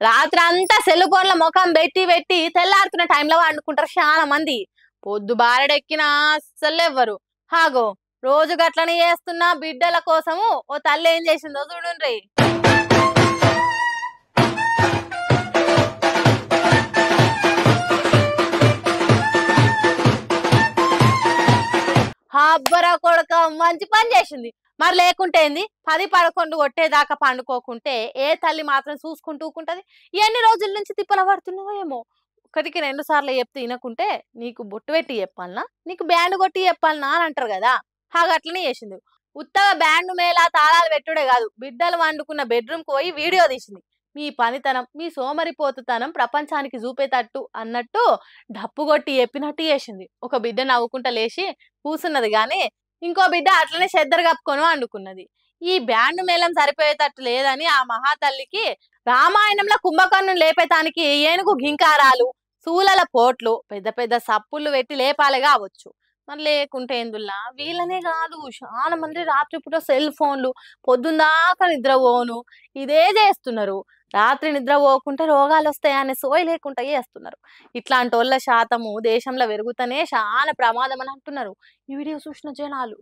రాత్రంతా సెల్ ఫోన్ల ముఖం పెట్టి పెట్టి తెల్లారుతున్న టైంలో వండుకుంటారు చాలా మంది. పొద్దు బారెడెక్కినా అస్సలెవ్వరు. హాగో రోజు గట్లనే చేస్తున్న బిడ్డల కోసము ఓ తల్లి ఏం చేసిందో చూడుండ్రి. అబ్బరా కొడక మంచి పని చేసింది. మరి లేకుంటే ఏంది 10, 11 కొట్టేదాకా పండుకోకుంటే ఏ తల్లి మాత్రం చూసుకుంటూ ఊకుంటది? ఎన్ని రోజుల నుంచి తిప్పల పడుతున్నావో ఏమో. ఒకటికి 2 సార్లు చెప్తే వినకుంటే నీకు బొట్టు పెట్టి చెప్పాలనా, నీకు బ్యాండ్ కొట్టి చెప్పాలనా అని అంటారు కదా. అట్లనే చేసింది. ఉత్తగా బ్యాండ్ మేళ తాళాలు పెట్టుడే కాదు, బిడ్డలు వండుకున్న బెడ్రూమ్కి పోయి వీడియో తీసింది. మీ పనితనం, మీ సోమరిపోతుతనం ప్రపంచానికి చూపేటట్టు అన్నట్టు డప్పు కొట్టి చెప్పినట్టు చేసింది. ఒక బిడ్డ నవ్వుకుంటా లేచి కూసున్నది గాని ఇంకో బిడ్డ అట్లనే చెద్దరు కప్పుకొని వండుకున్నది. ఈ బ్యాండ్ మేళం సరిపోయేటట్టు లేదని ఆ మహాతల్లికి రామాయణంలో కుంభకర్ణుని లేపేతానికి ఏనుగు గింకారాలు, శూలల పోట్లు, పెద్ద పెద్ద సప్పుళ్ళు పెట్టి లేపాలి కావచ్చు. మరి లేకుంటే ఎందుల్లా వీళ్ళనే కాదు, చాలా మంది రాత్రిపూట సెల్ ఫోన్లు, పొద్దుందాకా నిద్రపోను ఇదే చేస్తున్నారు. రాత్రి నిద్ర పోకుంటే రోగాలు వస్తాయనే సోయి లేకుండా చేస్తున్నారు. ఇట్లాంటి వాళ్ళ శాతము దేశంలో పెరుగుతనే చాలా ప్రమాదం అని అంటున్నారు ఈ వీడియో చూసిన జనాలు.